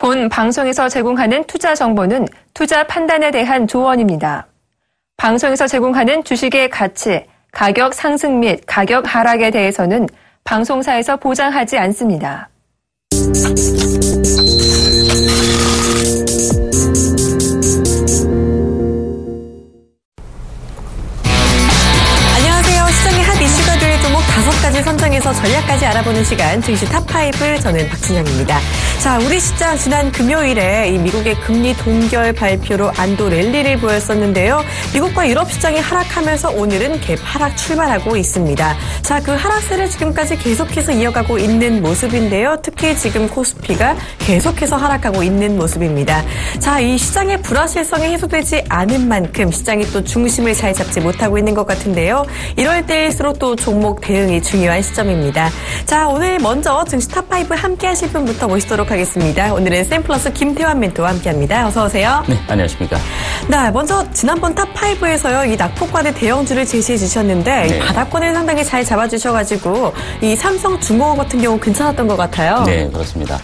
본 방송에서 제공하는 투자 정보는 투자 판단에 대한 조언입니다. 방송에서 제공하는 주식의 가치, 가격 상승 및 가격 하락에 대해서는 방송사에서 보장하지 않습니다. 선정해서 전략까지 알아보는 시간 증시 탑5 저는 박진영입니다. 자, 우리 시장 지난 금요일에 이 미국의 금리 동결 발표로 안도 랠리를 보였었는데요. 미국과 유럽 시장이 하락하면서 오늘은 갭 하락 출발하고 있습니다. 자, 그 하락세를 지금까지 계속해서 이어가고 있는 모습인데요. 특히 지금 코스피가 계속해서 하락하고 있는 모습입니다. 자, 이 시장의 불확실성이 해소되지 않은 만큼 시장이 또 중심을 잘 잡지 못하고 있는 것 같은데요. 이럴 때일수록 또 종목 대응이 중요한 시점입니다. 자, 오늘 먼저 증시 탑5 함께 하실 분부터 모시도록 하겠습니다. 오늘은 샘플러스 김태환 멘토와 함께합니다. 어서 오세요. 네, 안녕하십니까. 네, 먼저 지난번 탑5에서요. 이 낙폭과대 대형주를 제시해 주셨는데 이 바닥권을 상당히 잘 잡아주셔가지고 이 삼성중공업 같은 경우 괜찮았던 것 같아요. 네, 그렇습니다.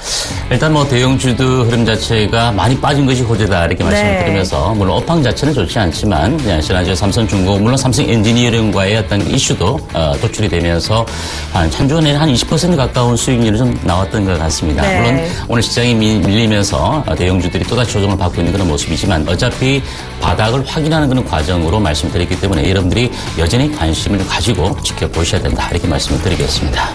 일단 뭐 대형주도 흐름 자체가 많이 빠진 것이 호재다 이렇게 말씀을 드리면서 물론 업황 자체는 좋지 않지만 지난주에 삼성중공업 물론 삼성 엔지니어링과의 어떤 이슈도 도출이 되면서 한 찬주원에 한 20% 가까운 수익률이 좀 나왔던 것 같습니다. 네. 물론 오늘 시장이 밀리면서 대형주들이 또다시 조정을 받고 있는 그런 모습이지만 어차피 바닥을 확인하는 그런 과정으로 말씀드렸기 때문에 여러분들이 여전히 관심을 가지고 지켜보셔야 된다 이렇게 말씀을 드리겠습니다.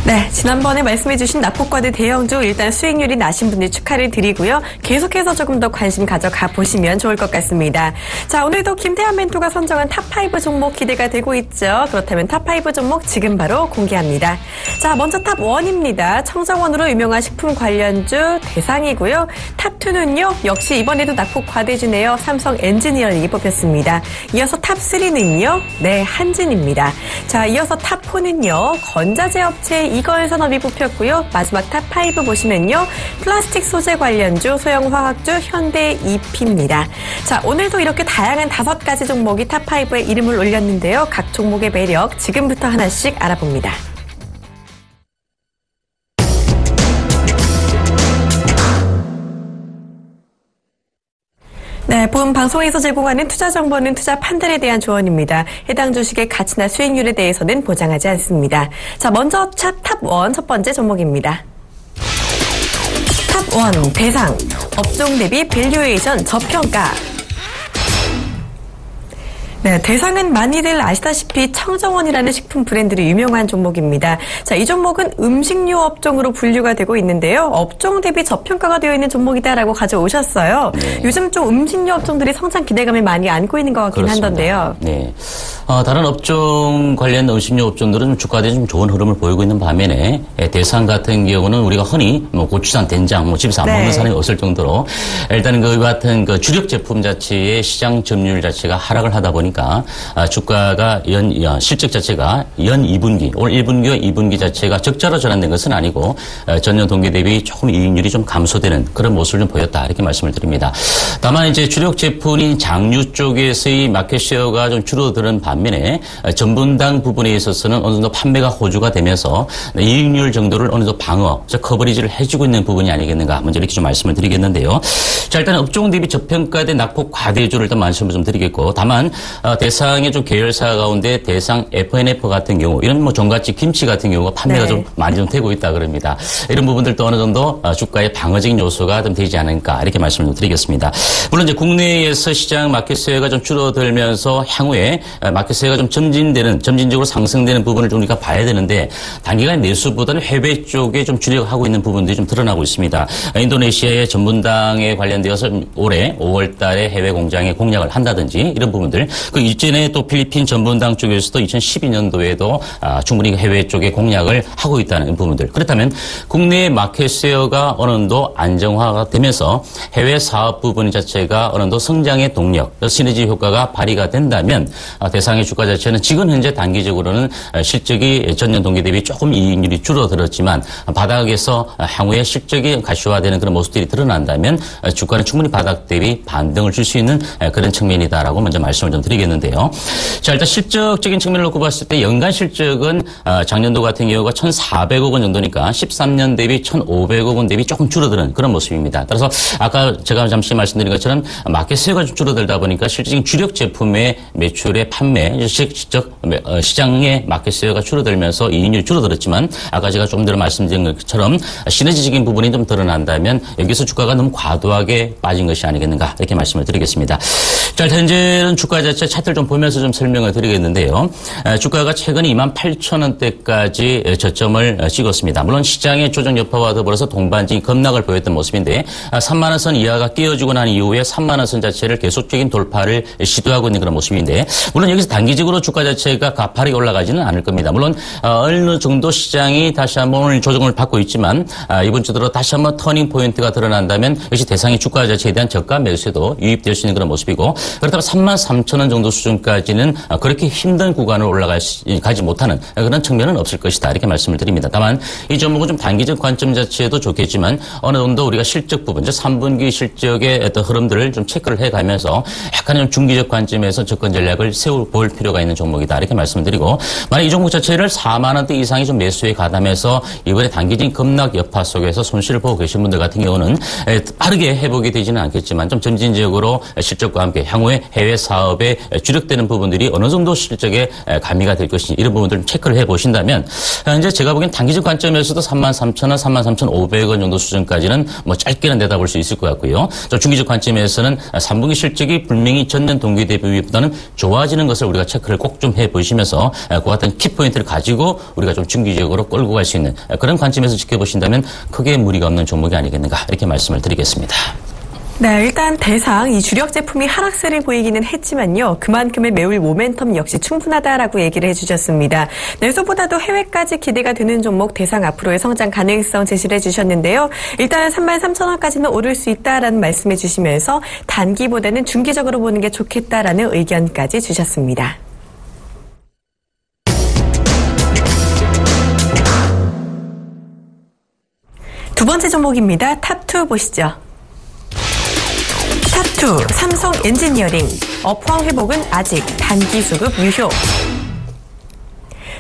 네, 지난번에 말씀해주신 낙폭과대 대형주 일단 수익률이 나신 분들 축하를 드리고요. 계속해서 조금 더 관심 가져가 보시면 좋을 것 같습니다. 자, 오늘도 김태환 멘토가 선정한 탑5 종목 기대가 되고 있죠. 그렇다면 탑5 종목 지금 바로 공개합니다. 자, 먼저 탑1입니다. 청정원으로 유명한 식품 관련주 대상이고요. 탑2는요. 역시 이번에도 낙폭과대주네요. 삼성 엔지니어링이 뽑혔습니다. 이어서 탑3는요. 네, 한진입니다. 자, 이어서 탑4는요. 건자재 업체 이건산업이 뽑혔고요. 마지막 탑5 보시면요. 플라스틱 소재 관련주, 소형화학주, 현대 EP입니다. 자, 오늘도 이렇게 다양한 5가지 종목이 탑5에 이름을 올렸는데요. 각 종목의 매력 지금부터 하나씩 알아봅니다. 네, 본 방송에서 제공하는 투자 정보는 투자 판단에 대한 조언입니다. 해당 주식의 가치나 수익률에 대해서는 보장하지 않습니다. 자, 먼저 탑1 첫 번째 종목입니다. 탑1 대상 업종 대비 밸류에이션 저평가. 네, 대상은 많이들 아시다시피 청정원이라는 식품 브랜드로 유명한 종목입니다. 자, 이 종목은 음식료 업종으로 분류가 되고 있는데요. 업종 대비 저평가가 되어 있는 종목이다라고 가져오셨어요. 네. 요즘 좀 음식료 업종들이 성장 기대감을 많이 안고 있는 것 같긴 그렇습니다. 한던데요. 네. 다른 업종 관련 음식료 업종들은 주가들이 좀 좋은 흐름을 보이고 있는 반면에 대상 같은 경우는 우리가 흔히 고추장, 된장, 집에서 안 먹는 사람이 없을 정도로 일단은 그 같은 그 주력 제품 자체의 시장 점유율 자체가 하락을 하다 보니까 주가가 실적 자체가 연 2분기, 올 1분기와 2분기 자체가 적자로 전환된 것은 아니고 전년 동기 대비 조금 이익률이 좀 감소되는 그런 모습을 좀 보였다 이렇게 말씀을 드립니다. 다만 이제 주력 제품인 장류 쪽에서의 마켓 쉐어가 좀 줄어드는 반면에 전분당 부분에 있어서는 어느 정도 판매가 호주가 되면서 이익률 정도를 어느 정도 방어, 커버리지를 해주고 있는 부분이 아니겠는가 먼저 이렇게 좀 말씀을 드리겠는데요. 자, 일단 업종 대비 저평가된 낙폭 과대주를 일단 말씀을 좀 드리겠고 다만 대상의 좀 계열사 가운데 대상 FNF 같은 경우 이런 뭐 종갓집 김치 같은 경우가 판매가 좀 많이 좀 되고 있다 그럽니다. 이런 부분들도 어느 정도 주가의 방어적인 요소가 좀 되지 않을까 이렇게 말씀을 좀 드리겠습니다. 물론 이제 국내에서 시장 마켓세가 좀 줄어들면서 향후에 마켓세가 좀 점진적으로 상승되는 부분을 좀 우리가 봐야 되는데 단기간 내수보다는 해외 쪽에 좀 주력하고 있는 부분들이 좀 드러나고 있습니다. 인도네시아의 전분당에 관련되어서 올해 5월 달에 해외 공장에 공략을 한다든지 이런 부분들 그 이전에 또 필리핀 전분당 쪽에서도 2012년도에도 충분히 해외 쪽에 공략을 하고 있다는 부분들. 그렇다면 국내 마켓 쉐어가 어느 정도 안정화가 되면서 해외 사업 부분 자체가 어느 정도 성장의 동력, 시너지 효과가 발휘가 된다면 대상의 주가 자체는 지금 현재 단기적으로는 실적이 전년 동기 대비 조금 이익률이 줄어들었지만 바닥에서 향후에 실적이 가시화되는 그런 모습들이 드러난다면 주가는 충분히 바닥 대비 반등을 줄 수 있는 그런 측면이다라고 먼저 말씀을 좀 드리겠습니다. 드리겠는데요. 자, 일단 실적적인 측면을 놓고 봤을 때 연간 실적은 작년도 같은 경우가 1,400억 원 정도니까 13년 대비 1,500억 원 대비 조금 줄어드는 그런 모습입니다. 따라서 아까 제가 잠시 말씀드린 것처럼 마켓 수요가 좀 줄어들다 보니까 실질적인 주력 제품의 매출의 판매, 시장의 마켓 수요가 줄어들면서 이익률이 줄어들었지만 아까 제가 좀 전에 말씀드린 것처럼 시너지적인 부분이 좀 드러난다면 여기서 주가가 너무 과도하게 빠진 것이 아니겠는가 이렇게 말씀을 드리겠습니다. 자, 현재는 주가 자체 차트를 좀 보면서 좀 설명을 드리겠는데요. 주가가 최근에 28,000원대까지 저점을 찍었습니다. 물론 시장의 조정 여파와 더불어서 동반적인 급락을 보였던 모습인데 3만 원 선 이하가 깨어지고 난 이후에 3만 원 선 자체를 계속적인 돌파를 시도하고 있는 그런 모습인데 물론 여기서 단기적으로 주가 자체가 가파르게 올라가지는 않을 겁니다. 물론 어느 정도 시장이 다시 한번 오늘 조정을 받고 있지만 이번 주 들어 다시 한번 터닝 포인트가 드러난다면 역시 대상의 주가 자체에 대한 저가 매수에도 유입될 수 있는 그런 모습이고 그렇다면 33,000원 정도 수준까지는 그렇게 힘든 구간을 가지 못하는 그런 측면은 없을 것이다 이렇게 말씀을 드립니다. 다만 이 종목은 좀 단기적 관점 자체도 좋겠지만 어느 정도 우리가 실적 부분, 즉 3분기 실적의 어떤 흐름들을 좀 체크를 해가면서 약간의 좀 중기적 관점에서 접근 전략을 세워볼 필요가 있는 종목이다 이렇게 말씀을 드리고 만약 이 종목 자체를 4만 원대 이상이 좀 매수에 가담해서 이번에 단기적인 급락 여파 속에서 손실을 보고 계신 분들 같은 경우는 빠르게 회복이 되지는 않겠지만 좀 점진적으로 실적과 함께 향후에 해외 사업에 주력되는 부분들이 어느 정도 실적에 가미가 될 것인지 이런 부분들을 체크를 해보신다면 현재 제가 보기엔 단기적 관점에서도 33,000원, 33,500원 정도 수준까지는 뭐 짧게는 내다볼 수 있을 것 같고요. 중기적 관점에서는 3분기 실적이 분명히 전년 동기 대비보다는 좋아지는 것을 우리가 체크를 꼭 좀 해보시면서 그 같은 키포인트를 가지고 우리가 좀 중기적으로 끌고 갈 수 있는 그런 관점에서 지켜보신다면 크게 무리가 없는 종목이 아니겠는가 이렇게 말씀을 드리겠습니다. 네, 일단 대상 이 주력 제품이 하락세를 보이기는 했지만요. 그만큼의 매울 모멘텀 역시 충분하다라고 얘기를 해주셨습니다. 내수보다도 해외까지 기대가 되는 종목 대상 앞으로의 성장 가능성 제시를 해주셨는데요. 일단 33,000원까지는 오를 수 있다라는 말씀해 주시면서 단기보다는 중기적으로 보는 게 좋겠다라는 의견까지 주셨습니다. 두 번째 종목입니다. 탑2 보시죠. 탑2 삼성 엔지니어링 업황 회복은 아직 단기 수급 유효.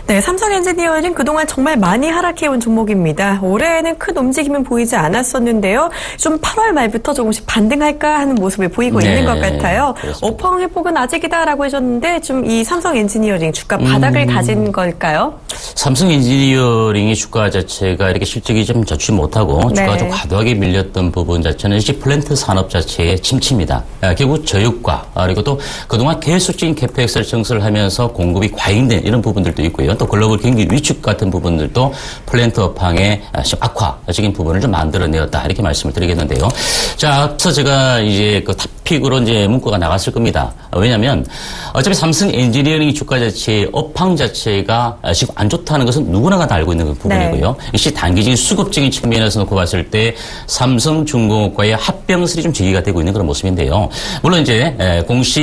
네, 삼성 엔지니어링 그동안 정말 많이 하락해온 종목입니다. 올해에는 큰 움직임은 보이지 않았었는데요. 좀 8월 말부터 조금씩 반등할까 하는 모습을 보이고 있는 것 같아요. 업황 회복은 아직이다라고 해줬는데 좀 이 삼성 엔지니어링 주가 바닥을 다진 걸까요? 삼성 엔지니어링의 주가 자체가 이렇게 실적이 좀 좋지 못하고 주가가 좀 과도하게 밀렸던 부분 자체는 역시 플랜트 산업 자체의 침체입니다. 결국 저유가 그리고 또 그동안 계속적인 캐펙스를 증설을 하면서 공급이 과잉된 이런 부분들도 있고요. 또 글로벌 경기 위축 같은 부분들도 플랜트 업황의 악화적인 부분을 좀 만들어내었다 이렇게 말씀을 드리겠는데요. 자, 앞서 제가 이제 그 탑픽으로 이제 문구가 나갔을 겁니다. 왜냐하면 어차피 삼성 엔지니어링 주가 자체의 업황 자체가 지금 안 좋다는 것은 누구나가 다 알고 있는 그 부분이고요. 역시 단기적인 수급적인 측면에서 놓고 봤을 때 삼성중공업과의 합병설이 좀 제기가 되고 있는 그런 모습인데요. 물론 이제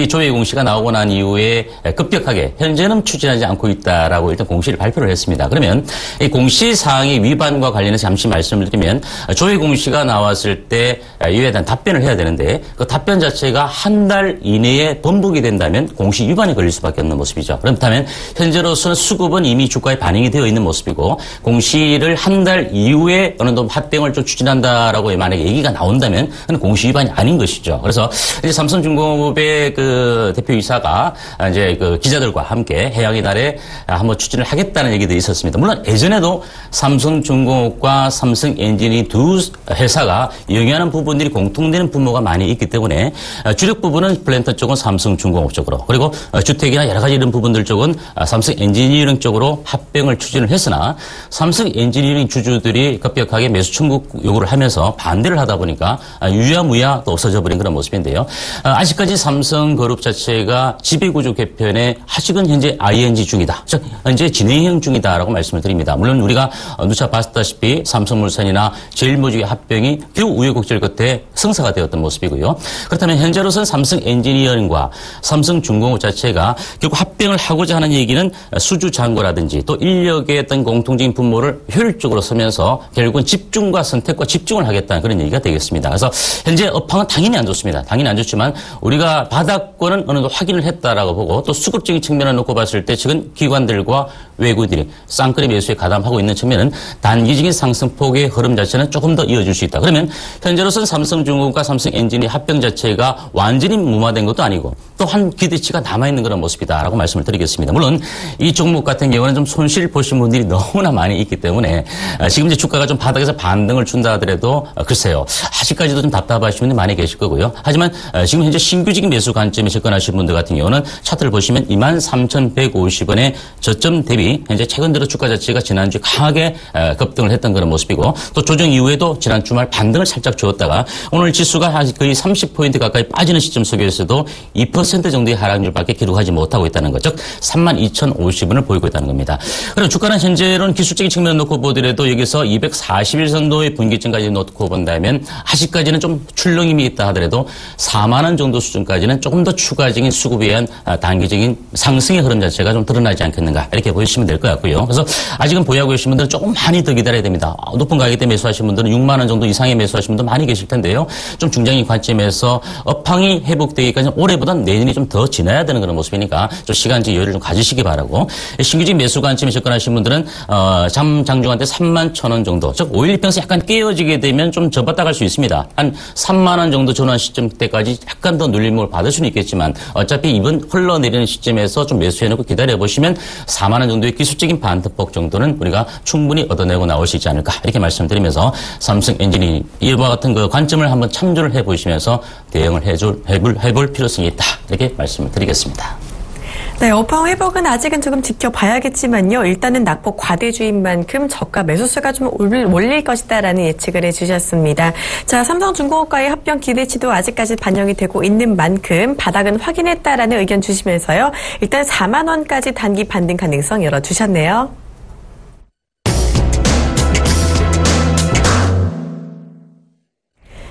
조회 공시가 나오고 난 이후에 급격하게 현재는 추진하지 않고 있다라고 일단 공시를 발표를 했습니다. 그러면 이 공시 사항의 위반과 관련해서 잠시 말씀을 드리면 조회 공시가 나왔을 때 이에 대한 답변을 해야 되는데 그 답변 자체가 한 달 이내에 번복이 된다면 공시 위반이 걸릴 수밖에 없는 모습이죠. 그렇다면 현재로서는 수급은 이미 주가에 반영이 되어 있는 모습이고 공시를 한 달 이후에 어느 정도 합병을 좀 추진한다라고 만약에 얘기가 나온다면 그건 공시 위반이 아닌 것이죠. 그래서 이제 삼성중공업의 그 대표이사가 이제 그 기자들과 함께 해양의 달에 한번 추진을 하겠다는 얘기들이 있었습니다. 물론 예전에도 삼성중공업과 삼성엔지니어링 두 회사가 영위하는 부분들이 공통되는 분모가 많이 있기 때문에 주력 부분은 플랜트 쪽은 삼성중공업 쪽으로 그리고 주택이나 여러 가지 이런 부분들 쪽은 삼성엔지니어링 쪽으로 합병을 추진을 했으나 삼성엔지니어링 주주들이 급격하게 매수 청구 요구를 하면서 반대를 하다 보니까 유야무야 또 없어져 버린 그런 모습인데요. 아직까지 삼성그룹 자체가 지배구조 개편에 아직은 현재 ING 중이다. 즉 현재 진행 중이다라고 말씀을 드립니다. 물론 우리가 누차 봤다시피 삼성물산이나 제일모직의 합병이 결국 우여곡절 끝에 성사가 되었던 모습이고요. 그렇다면 일단은 현재로서는 삼성 엔지니어링과 삼성중공업 자체가 결국 합병을 하고자 하는 얘기는 수주 잔고라든지 또 인력의 어떤 공통적인 분모를 효율적으로 쓰면서 결국은 집중과 선택과 집중을 하겠다는 그런 얘기가 되겠습니다. 그래서 현재 업황은 당연히 안 좋습니다. 당연히 안 좋지만 우리가 바닥권은 어느 정도 확인을 했다라고 보고 또 수급적인 측면을 놓고 봤을 때 지금 기관들과 외국인들이 쌍끌이 매수에 가담하고 있는 측면은 단기적인 상승폭의 흐름 자체는 조금 더 이어질 수 있다. 그러면 현재로서는 삼성중공업과 삼성엔지니 합병 자체가 완전히 무마된 것도 아니고 또 한 기대치가 남아있는 그런 모습이다라고 말씀을 드리겠습니다. 물론 이 종목 같은 경우는 좀 손실 보신 분들이 너무나 많이 있기 때문에 지금 이제 주가가 좀 바닥에서 반등을 준다 하더라도 글쎄요. 아직까지도 좀 답답하신 분들이 많이 계실 거고요. 하지만 지금 현재 신규적인 매수 관점에 접근하신 분들 같은 경우는 차트를 보시면 23,150원의 저점 대비 현재 최근 들어 주가 자체가 지난주에 강하게 급등을 했던 그런 모습이고 또 조정 이후에도 지난 주말 반등을 살짝 주었다가 오늘 지수가 거의 30포인트 가까이 빠지는 시점 속에서도 2% 정도의 하락률밖에 기록하지 못하고 있다는 것, 즉 32,050원을 보이고 있다는 겁니다. 그리고 주가는 현재로는 기술적인 측면을 놓고 보더라도 여기서 241선도의 분기점까지 놓고 본다면 아직까지는 좀 출렁임이 있다 하더라도 4만 원 정도 수준까지는 조금 더 추가적인 수급에 의한 단기적인 상승의 흐름 자체가 좀 드러나지 않겠는가 이렇게 보시면 될 것 같고요. 그래서 아직은 보유하고 계신 분들은 조금 많이 더 기다려야 됩니다. 높은 가격대 매수하신 분들은 6만 원 정도 이상의 매수하신 분들 많이 계실 텐데요. 좀 중장기 관점에서 업황이 회복되기까지는 올해보다는 내년이 좀 더 지나야 되는 그런 모습이니까 좀 시간적 여유를 좀 가지시기 바라고 신규적인 매수 관점에 접근하신 분들은 장중한테 31,000원 정도 즉 5.18평선 약간 깨어지게 되면 좀 접었다 갈 수 있습니다. 한 3만 원 정도 전환 시점 때까지 약간 더 눌림목을 받을 수는 있겠지만 어차피 이번 흘러내리는 시점에서 좀 매수해놓고 기다려보시면 4만 원 정도의 기술적인 반등폭 정도는 우리가 충분히 얻어내고 나올 수 있지 않을까 이렇게 말씀드리면서 삼성엔지니 이와 같은 그 관점을 한번 참조를 해보시면서 대응을 해볼 필요성이 있다 이렇게 말씀을 드리겠습니다. 네, 업황 회복은 아직은 조금 지켜봐야겠지만요. 일단은 낙폭 과대주인 만큼 저가 매수수가 좀 올릴 것이다라는 예측을 해주셨습니다. 자, 삼성중공업과의 합병 기대치도 아직까지 반영이 되고 있는 만큼 바닥은 확인했다라는 의견 주시면서요. 일단 4만 원까지 단기 반등 가능성 열어주셨네요.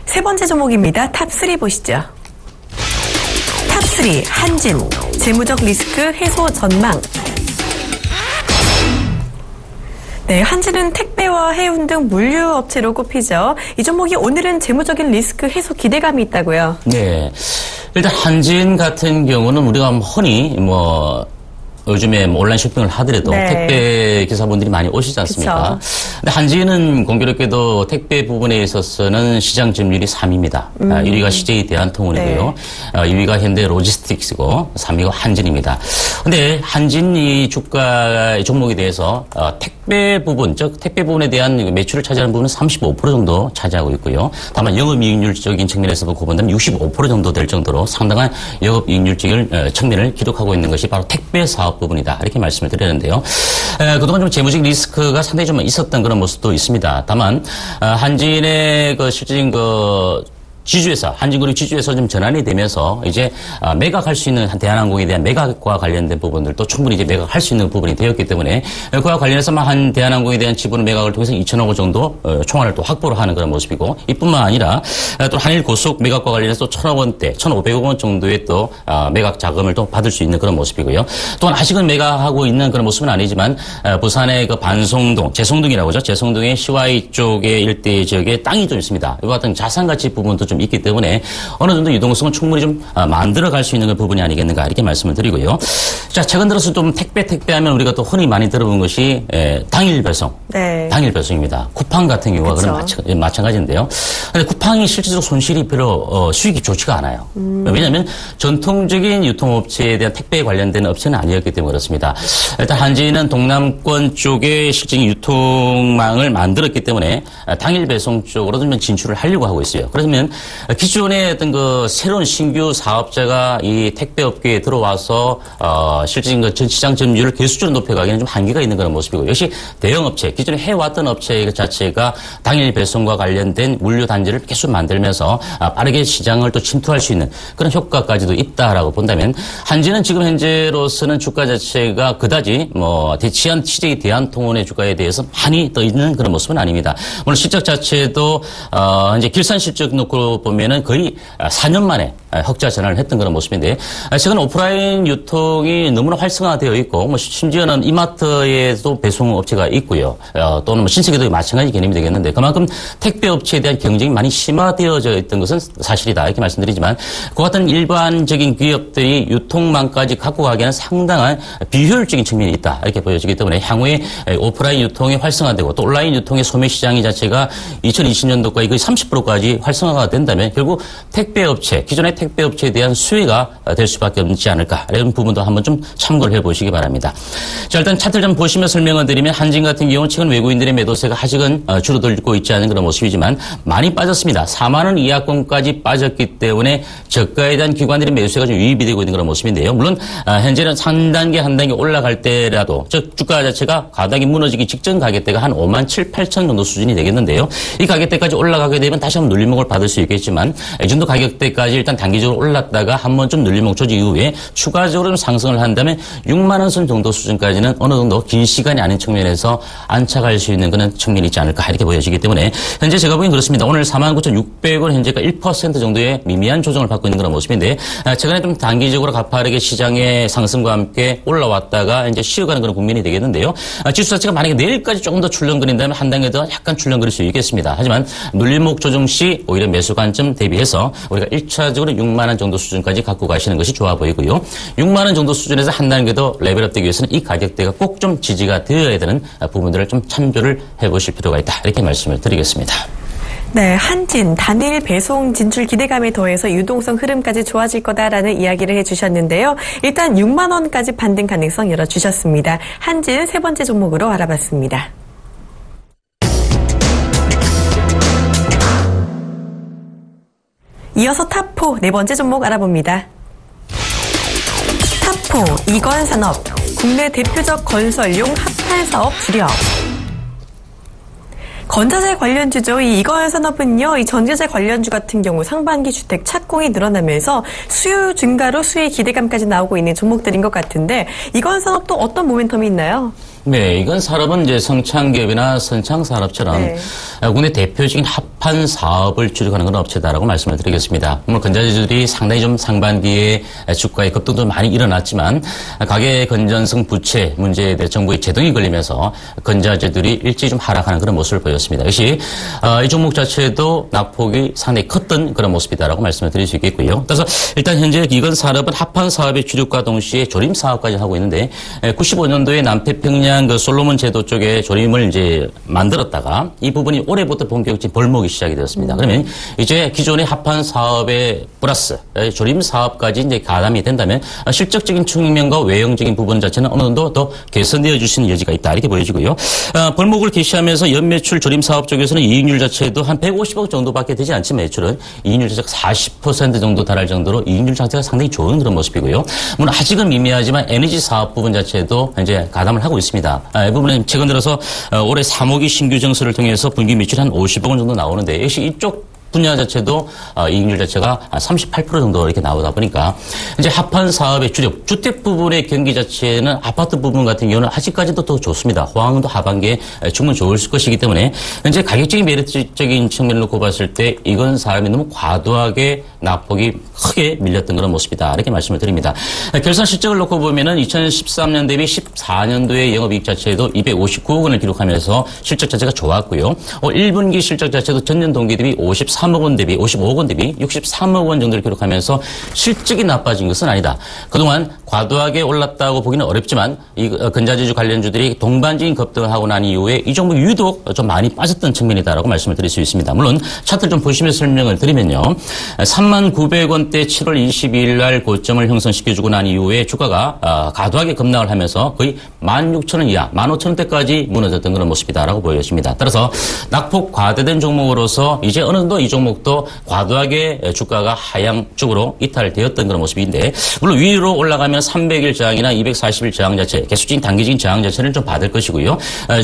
세 번째 종목입니다. 탑3 보시죠. 탑3 한진, 재무적 리스크 해소 전망. 네, 한진은 택배와 해운 등 물류업체로 꼽히죠. 이 종목이 오늘은 재무적인 리스크 해소 기대감이 있다고요. 네, 일단 한진 같은 경우는 우리가 흔히 요즘에 온라인 쇼핑을 하더라도 네. 택배 기사분들이 많이 오시지 않습니까? 그쵸. 근데 한지는 공교롭게도 택배 부분에 있어서는 시장 점유율이 3위입니다. 1위가 CJ 대한통운이고요. 네. 2위가 현대 로지스틱스고 3위가 한진입니다. 근데 한진 이 주가 종목에 대해서 택배 부분, 즉 택배 부분에 대한 매출을 차지하는 부분은 35% 정도 차지하고 있고요. 다만 영업이익률적인 측면에서 보고 본다면 65% 정도 될 정도로 상당한 영업이익률적인 측면을 기록하고 있는 것이 바로 택배 사업 부분이다. 이렇게 말씀을 드렸는데요. 그동안 좀 재무적 리스크가 상당히 좀 있었던 그런 모습도 있습니다. 다만 한진의 그 실질적인 지주회사, 한진그룹 지주회사 좀 전환이 되면서 이제 매각할 수 있는 대한항공에 대한 매각과 관련된 부분들도 충분히 이제 매각할 수 있는 부분이 되었기 때문에 그와 관련해서 한 대한항공에 대한 지분 매각을 통해서 2천억 원 정도 총알을 또 확보를 하는 그런 모습이고 이뿐만 아니라 또 한일 고속 매각과 관련해서 또 1,000억 원대, 1,500억 원 정도의 또 매각 자금을 또 받을 수 있는 그런 모습이고요. 또한 아직은 매각하고 있는 그런 모습은 아니지만 부산의 그 반송동, 재송동이라고 하죠. 재송동의 CY 쪽의 일대 지역에 땅이 좀 있습니다. 이와 같은 자산가치 부분도 좀 있기 때문에 어느 정도 유동성은 충분히 좀 만들어갈 수 있는 그 부분이 아니겠는가 이렇게 말씀을 드리고요. 자, 최근 들어서 좀 택배하면 우리가 또 흔히 많이 들어본 것이 당일 배송. 네. 당일 배송입니다. 쿠팡 같은 경우가 그런 마찬가지인데요. 근데 쿠팡이 실질적으로 손실이 별로 수익이 좋지가 않아요. 왜냐하면 전통적인 유통업체에 대한 택배에 관련된 업체는 아니었기 때문에 그렇습니다. 일단 한진은 동남권 쪽에 실질적인 유통망을 만들었기 때문에 당일 배송 쪽으로 좀 진출을 하려고 하고 있어요. 그러면 기존의 어떤 그 새로운 신규 사업자가 이 택배업계에 들어와서 실질적인 그 시장 점유율을 계속적으로 높여가기에는 좀 한계가 있는 그런 모습이고 역시 대형업체, 기존에 해왔던 업체 자체가 당일 배송과 관련된 물류 단지를 계속 만들면서 빠르게 시장을 또 침투할 수 있는 그런 효과까지도 있다라고 본다면 한진은 지금 현재로서는 주가 자체가 그다지 대치한 CJ 대한통운의 주가에 대해서 많이 떠 있는 그런 모습은 아닙니다. 물론 실적 자체도 이제 길산 실적 놓고 놓고 보면은 거의 4년 만에 흑자 전환을 했던 그런 모습인데, 최근 오프라인 유통이 너무나 활성화되어 있고, 뭐 심지어는 이마트에도 배송 업체가 있고요. 또는 뭐 신세계도 마찬가지 개념이 되겠는데, 그만큼 택배 업체에 대한 경쟁이 많이 심화되어져 있던 것은 사실이다 이렇게 말씀드리지만, 그 같은 일반적인 기업들이 유통망까지 갖고 가기에는 상당한 비효율적인 측면이 있다 이렇게 보여지기 때문에 향후에 오프라인 유통이 활성화되고 또 온라인 유통의 소매 시장이 자체가 2020년도까지 거의 30%까지 활성화가 된다면 결국 택배 업체, 기존의 택배 업체에 대한 수혜가 될 수밖에 없지 않을까 이런 부분도 한번 좀 참고를 해보시기 바랍니다. 자, 일단 차트를 좀 보시며 설명을 드리면 한진 같은 경우는 최근 외국인들의 매도세가 아직은 줄어들고 있지 않은 그런 모습이지만 많이 빠졌습니다. 4만 원 이하권까지 빠졌기 때문에 저가에 대한 기관들의 매수세가 좀 유입이 되고 있는 그런 모습인데요. 물론 현재는 한 단계 한 단계 올라갈 때라도 즉 주가 자체가 가닥이 무너지기 직전 가격대가 한 5만 7, 8천 정도 수준이 되겠는데요. 이 가격대까지 올라가게 되면 다시 한번 눌림목을 받을 수 있겠지만 이 정도 가격대까지 일단 단기적으로 올랐다가 한번 좀 눌림목 조지 이후에 추가적으로 좀 상승을 한다면 6만 원 선 정도 수준까지는 어느 정도 긴 시간이 아닌 측면에서 안착할 수 있는 그런 측면이 있지 않을까 이렇게 보여지기 때문에 현재 제가 보기엔 그렇습니다. 오늘 49,600원 현재가 1% 정도의 미미한 조정을 받고 있는 그런 모습인데 최근에 좀 단기적으로 가파르게 시장의 상승과 함께 올라왔다가 이제 쉬어가는 그런 국면이 되겠는데요. 지수 자체가 만약에 내일까지 조금 더 출렁거린다면 한 단계 더 약간 출렁거릴 수 있겠습니다. 하지만 눌림목 조정 시 오히려 매수 관점 대비해서 우리가 1차적으로 6만 원 정도 수준까지 갖고 가시는 것이 좋아 보이고요. 6만 원 정도 수준에서 한 단계 더 레벨업되기 위해서는 이 가격대가 꼭 좀 지지가 되어야 되는 부분들을 좀 참조를 해보실 필요가 있다. 이렇게 말씀을 드리겠습니다. 네, 한진 단일 배송 진출 기대감에 더해서 유동성 흐름까지 좋아질 거다라는 이야기를 해주셨는데요. 일단 6만 원까지 반등 가능성 열어주셨습니다. 한진 세 번째 종목으로 알아봤습니다. 이어서 탑4 네 번째 종목 알아봅니다. 탑4 이건산업 국내 대표적 건설용 합판사업 주력. 건자재 관련주죠. 이 이건산업은요, 이 전기재 관련주 같은 경우 상반기 주택 착공이 늘어나면서 수요 증가로 수익 기대감까지 나오고 있는 종목들인 것 같은데 이건산업도 어떤 모멘텀이 있나요? 네, 이건 산업은 이제 성창기업이나 선창산업처럼 국내 대표적인 합판 사업을 주력하는 그런 업체다라고 말씀을 드리겠습니다. 물론 건자재들이 상당히 좀 상반기에 주가의 급등도 많이 일어났지만 가계 건전성 부채 문제에 대해 정부의 제동이 걸리면서 건자재들이 일찍 좀 하락하는 그런 모습을 보였습니다. 역시 이 종목 자체도 낙폭이 상당히 컸던 그런 모습이다라고 말씀을 드릴 수 있겠고요. 그래서 일단 현재 이건 산업은 합판 사업의 주력과 동시에 조림 사업까지 하고 있는데 95년도에 남태평양 그 솔로몬 제도 쪽에 조림을 이제 만들었다가 이 부분이 올해부터 본격적인 벌목이 시작이 되었습니다. 그러면 이제 기존의 합판 사업에 플러스 조림 사업까지 이제 가담이 된다면 실적적인 측면과 외형적인 부분 자체는 어느 정도 더 개선되어 주시는 여지가 있다 이렇게 보여지고요. 벌목을 개시하면서 연매출 조림 사업 쪽에서는 이익률 자체도 한 150억 정도밖에 되지 않지만 매출은 이익률 자체가 40% 정도 달할 정도로 이익률 자체가 상당히 좋은 그런 모습이고요. 물론 아직은 미미하지만 에너지 사업 부분 자체도 이제 가담을 하고 있습니다. 이 부분은 최근 들어서 올해 3호기 신규 증설을 통해서 분기 매출이 한 50억 원 정도 나오는데 역시 이쪽 분야 자체도 이익률 자체가 38% 정도 이렇게 나오다 보니까 이제 합판 사업의 주력 주택 부분의 경기 자체는 아파트 부분 같은 경우는 아직까지도 더 좋습니다. 호황도 하반기에 충분히 좋을 것이기 때문에 현재 가격적인 메리트적인 측면을 놓고 봤을 때 이건 사람이 너무 과도하게 낙폭이 크게 밀렸던 그런 모습이다 이렇게 말씀을 드립니다. 결산 실적을 놓고 보면은 2013년 대비 14년도의 영업이익 자체도 259억 원을 기록하면서 실적 자체가 좋았고요. 1분기 실적 자체도 전년 동기 대비 53억 원 대비 55억 원 대비 63억 원 정도를 기록하면서 실적이 나빠진 것은 아니다. 그동안 과도하게 올랐다고 보기는 어렵지만 이 건자재주 관련주들이 동반적인 급등을 하고 난 이후에 이 종목이 유독 좀 많이 빠졌던 측면이다라고 말씀을 드릴 수 있습니다. 물론 차트를 좀 보시면서 설명을 드리면요. 39,900원대 7월 22일 날 고점을 형성시켜주고 난 이후에 주가가 과도하게 급락을 하면서 거의 16,000원 이하 15,000원대까지 무너졌던 그런 모습이다라고 보여집니다. 따라서 낙폭 과대된 종목으로서 이제 어느 정도 이 종목도 과도하게 주가가 하향 쪽으로 이탈되었던 그런 모습인데 물론 위로 올라가면 300일 저항이나 240일 저항 자체, 계속적인 단기적인 저항 자체를 좀 받을 것이고요.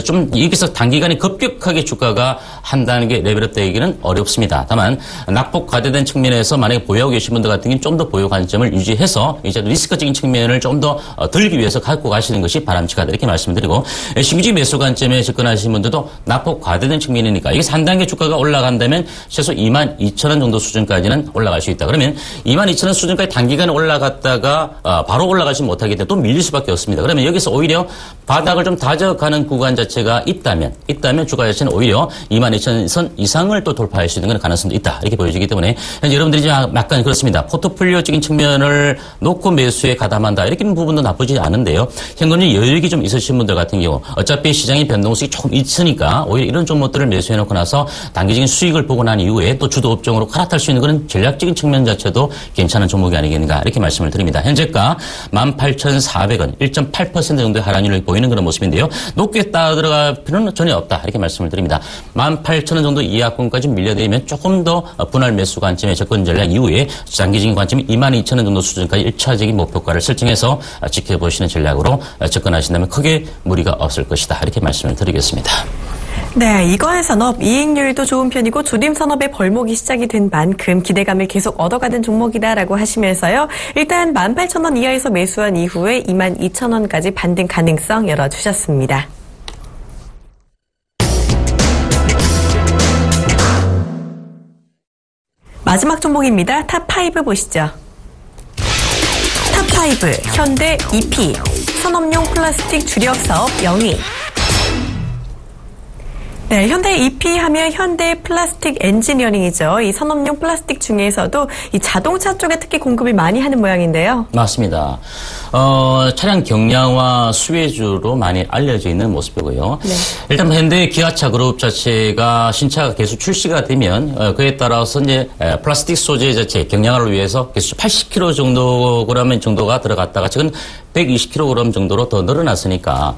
좀 여기서 단기간에 급격하게 주가가 한 단계 레벨업되기는 어렵습니다. 다만 낙폭 과대된 측면에서 만약에 보유하고 계신 분들 같은 경우는 좀 더 보유 관점을 유지해서 이제 리스크적인 측면을 좀 더 들기 위해서 갖고 가시는 것이 바람직하다 이렇게 말씀드리고, 신규직 매수 관점에 접근하시는 분들도 낙폭 과대된 측면이니까 이게 한 단계 주가가 올라간다면 최소 22,000원 정도 수준까지는 올라갈 수 있다. 그러면 22,000원 수준까지 단기간에 올라갔다가 바로 올라가지 못하기 때문에 또 밀릴 수밖에 없습니다. 그러면 여기서 오히려 바닥을 좀 다져가는 구간 자체가 있다면 주가 자체는 오히려 22,000선 이상을 또 돌파할 수 있는 가능성도 있다 이렇게 보여지기 때문에 현재 여러분들이 약간 그렇습니다. 포트폴리오적인 측면을 놓고 매수에 가담한다 이렇게 부분도 나쁘지 않은데요. 현금적 여력이 좀 있으신 분들 같은 경우 어차피 시장의 변동성이 조금 있으니까 오히려 이런 종목들을 매수해놓고 나서 단기적인 수익을 보고 난 이후에 또 주도 업종으로 갈아탈 수 있는 그런 전략적인 측면 자체도 괜찮은 종목이 아니겠는가 이렇게 말씀을 드립니다. 현재가 18,400원 1.8% 정도의 하락률을 보이는 그런 모습인데요. 높게 따들어갈 필요는 전혀 없다 이렇게 말씀을 드립니다. 18,000원 정도 이하권까지 밀려내면 조금 더 분할 매수 관점의 접근 전략 이후에 장기적인 관점이 22,000원 정도 수준까지 1차적인 목표가를 설정해서 지켜보시는 전략으로 접근하신다면 크게 무리가 없을 것이다 이렇게 말씀을 드리겠습니다. 네, 이거의 산업 이익률도 좋은 편이고 조림 산업의 벌목이 시작이 된 만큼 기대감을 계속 얻어가는 종목이다라고 하시면서요. 일단 18,000원 이하에서 매수한 이후에 22,000원까지 반등 가능성 열어주셨습니다. 마지막 종목입니다. 탑5 보시죠. 탑5 현대 EP 산업용 플라스틱 주력 사업 영위. 네, 현대 EP 하면 현대 플라스틱 엔지니어링이죠. 이 산업용 플라스틱 중에서도 이 자동차 쪽에 특히 공급을 많이 하는 모양인데요. 맞습니다. 차량 경량화 수혜주로 많이 알려져 있는 모습이고요. 네. 일단 현대 기아차 그룹 자체가 신차가 계속 출시가 되면 그에 따라서 이제 플라스틱 소재 자체 경량화를 위해서 계속 80kg 정도가 들어갔다가 지금 120kg 정도로 더 늘어났으니까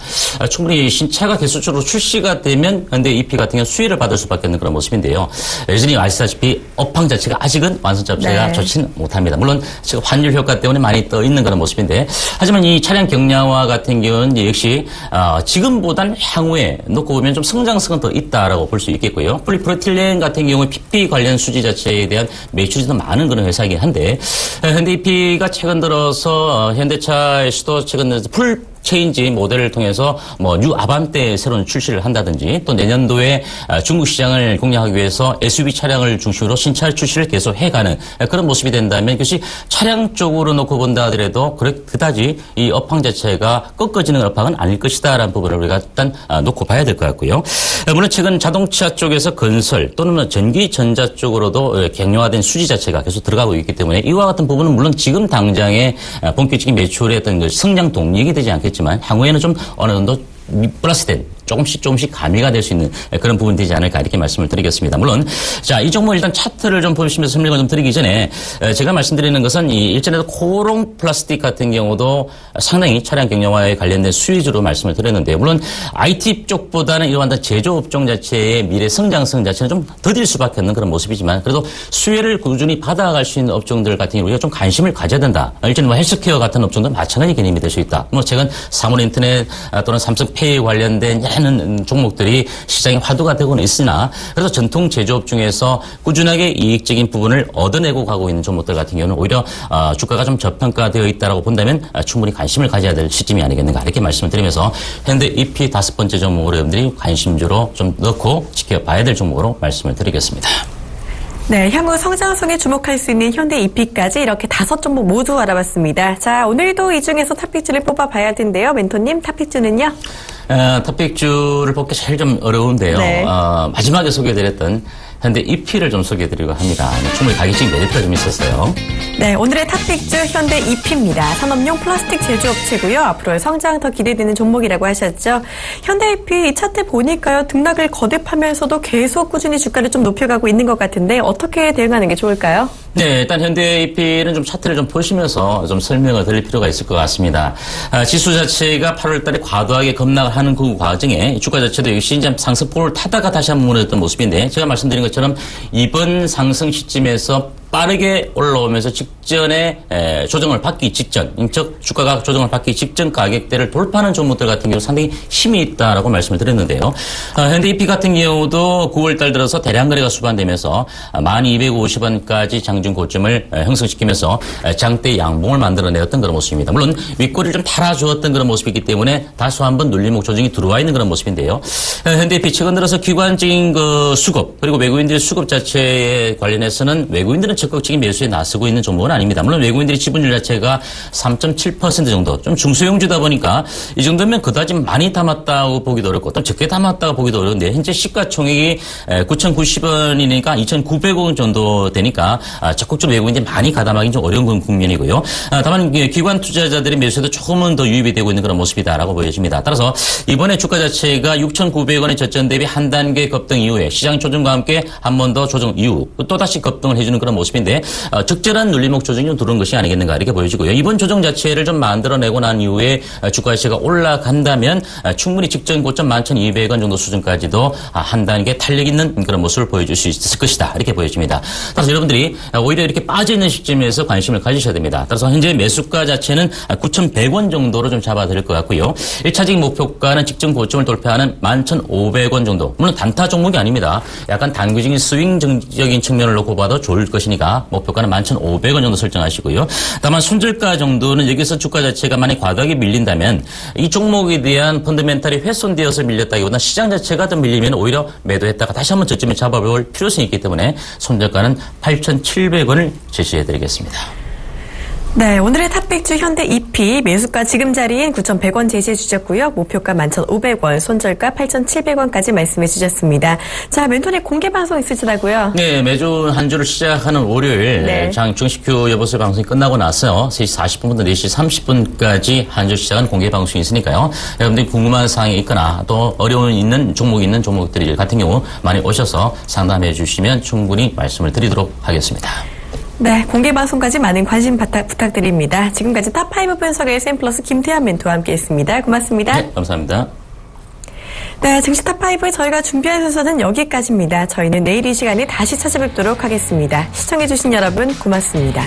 충분히 신차가 계속적으로 출시가 되면 현대 EP 같은 경우는 수혜를 받을 수밖에 없는 그런 모습인데요. 여전히 아시다시피 업황 자체가 아직은 완성 자체가 네. 좋지는 못합니다. 물론 지금 환율 효과 때문에 많이 떠 있는 그런 모습인데, 하지만 이 차량 경량화 같은 경우는 역시 지금보다는 향후에 놓고 보면 좀 성장성은 더 있다라고 볼 수 있겠고요. 폴리프로틸렌 같은 경우에 PP 관련 수지 자체에 대한 매출이 더 많은 그런 회사이긴 한데, 현대 EP가 최근 들어서 현대차에서도 최근 풀 체인지 모델을 통해서 뉴 아반떼 새로운 출시를 한다든지, 또 내년도에 중국 시장을 공략하기 위해서 SUV 차량을 중심으로 신차 출시를 계속 해가는 그런 모습이 된다면, 그것이 차량 쪽으로 놓고 본다 하더라도 그다지 이 업황 자체가 꺾어지는 업황은 아닐 것이다라는 부분을 우리가 일단 놓고 봐야 될 것 같고요. 물론 최근 자동차 쪽에서 건설 또는 전기전자 쪽으로도 경량화된 수지 자체가 계속 들어가고 있기 때문에 이와 같은 부분은 물론 지금 당장의 본격적인 매출의 어떤 성장 동력이 되지 않겠지만 향후에는 좀 어느 정도 플러스된 조금씩 가미가 될 수 있는 그런 부분이 되지 않을까 이렇게 말씀을 드리겠습니다. 물론 자, 이 종목 일단 차트를 좀 보시면서 설명을 좀 드리기 전에 제가 말씀드리는 것은 이 일전에도 코롱 플라스틱 같은 경우도 상당히 차량 경량화에 관련된 수혜주로 말씀을 드렸는데요. 물론 IT 쪽보다는 이러한 제조업종 자체의 미래 성장성 자체는 좀 더딜 수밖에 없는 그런 모습이지만, 그래도 수혜를 꾸준히 받아갈 수 있는 업종들 같은 경우 우리가 좀 관심을 가져야 된다. 일전에 헬스케어 같은 업종도 마찬가지 개념이 될 수 있다. 최근 사물인터넷 또는 삼성페이 관련된 하는 종목들이 시장에 화두가 되고는 있으나, 그래서 전통 제조업 중에서 꾸준하게 이익적인 부분을 얻어내고 가고 있는 종목들 같은 경우는 오히려 주가가 좀 저평가되어 있다라고 본다면 충분히 관심을 가져야 될 시점이 아니겠는가 이렇게 말씀을 드리면서 현대 EP 5번째 종목으로 여러분들이 관심주로 좀 넣고 지켜봐야 될 종목으로 말씀을 드리겠습니다. 네, 향후 성장성에 주목할 수 있는 현대 EP까지 이렇게 5종목 모두 알아봤습니다. 자, 오늘도 이 중에서 탑픽주를 뽑아봐야 텐데요. 멘토님, 탑픽주는요? 탑픽주를 뽑기 제일 좀 어려운데요. 네. 마지막에 소개해드렸던 현대 EP를 좀 소개해드리고 합니다. 충분히 가격적인 메리트가 좀 있었어요. 네, 오늘의 탑픽주 현대 EP입니다. 산업용 플라스틱 제조업체고요. 앞으로의 성장 더 기대되는 종목이라고 하셨죠. 현대 EP 이 차트 보니까요, 등락을 거듭하면서도 계속 꾸준히 주가를 좀 높여가고 있는 것 같은데 어떻게 대응하는 게 좋을까요? 네, 일단 현대 EP는 좀 차트를 좀 보시면서 좀 설명을 드릴 필요가 있을 것 같습니다. 지수 자체가 8월 달에 과도하게 급락을 하는 그 과정에 주가 자체도 역시 이제 상승폭을 타다가 다시 한번 무너졌던 모습인데, 제가 말씀드린 것처럼 이번 상승 시점에서 빠르게 올라오면서 직전에 조정을 받기 직전, 즉 주가가 조정을 받기 직전 가격대를 돌파하는 종목들 같은 경우 상당히 힘이 있다라고 말씀을 드렸는데요. 현대EP 같은 경우도 9월 달 들어서 대량 거래가 수반되면서 1250원까지 장중 고점을 형성시키면서 장대 양봉을 만들어내었던 그런 모습입니다. 물론 윗꼬리를 좀 달아주었던 그런 모습이기 때문에 다소 한번 눌림목 조정이 들어와 있는 그런 모습인데요. 현대EP 최근 들어서 기관적인 그 수급 그리고 외국인들의 수급 자체에 관련해서는 외국인들은 적극적인 매수에 나서고 있는 종목은 아닙니다. 물론 외국인들의 지분율 자체가 3.7% 정도 좀 중소형주다 보니까 이 정도면 그다지 많이 담았다고 보기도 어렵고 또 적게 담았다고 보기도 어려운데 현재 시가총액이 9,090원이니까 2,900원 정도 되니까 적극적으로 외국인들이 많이 가담하기는 좀 어려운 국면이고요. 다만 기관 투자자들의 매수에도 조금은 더 유입이 되고 있는 그런 모습이다라고 보여집니다. 따라서 이번에 주가 자체가 6,900원의 저점 대비 한 단계 급등 이후에 시장 조정과 함께 한 번 더 조정 이후 또다시 급등을 해주는 그런 모습인데 적절한 눌림목 조정이 좀 들어온 것이 아니겠는가 이렇게 보여지고요. 이번 조정 자체를 좀 만들어내고 난 이후에 주가 자체가 올라간다면 충분히 직전 고점 11,200원 정도 수준까지도 한 단계 탄력 있는 그런 모습을 보여줄 수 있을 것이다 이렇게 보여집니다. 따라서 여러분들이 오히려 이렇게 빠져있는 시점에서 관심을 가지셔야 됩니다. 따라서 현재 매수가 자체는 9,100원 정도로 좀 잡아드릴 것 같고요. 1차적인 목표가는 직전 고점을 돌파하는 11,500원 정도. 물론 단타 종목이 아닙니다. 약간 단기적인 스윙적인 측면을 놓고 봐도 좋을 것이니까 목표가는 11,500원 정도 설정하시고요. 다만 손절가 정도는 여기서 주가 자체가 만약 과도하게 밀린다면 이 종목에 대한 펀더멘탈이 훼손되어서 밀렸다기보다 시장 자체가 더 밀리면 오히려 매도했다가 다시 한번 저점에 잡아볼 필요성이 있기 때문에 손절가는 8,700원을 제시해드리겠습니다. 네, 오늘의 탑픽주 현대EP 매수가 지금 자리인 9,100원 제시해 주셨고요. 목표가 11,500원, 손절가 8,700원까지 말씀해 주셨습니다. 자, 멘토님 공개 방송 있으시다고요? 네, 매주 한 주를 시작하는 월요일 네. 주식큐 여보세요 방송이 끝나고 나서요. 3시 40분부터 4시 30분까지 한 주 시작한 공개 방송이 있으니까요. 여러분들이 궁금한 사항이 있거나 또 어려운 있는 종목이 있는 종목들 같은 경우 많이 오셔서 상담해 주시면 충분히 말씀을 드리도록 하겠습니다. 네, 공개 방송까지 많은 관심 부탁드립니다. 지금까지 탑5 분석의 샘플러스 김태환 멘토와 함께했습니다. 고맙습니다. 네, 감사합니다. 네, 증시 탑5 저희가 준비한 순서는 여기까지입니다. 저희는 내일 이 시간에 다시 찾아뵙도록 하겠습니다. 시청해주신 여러분 고맙습니다.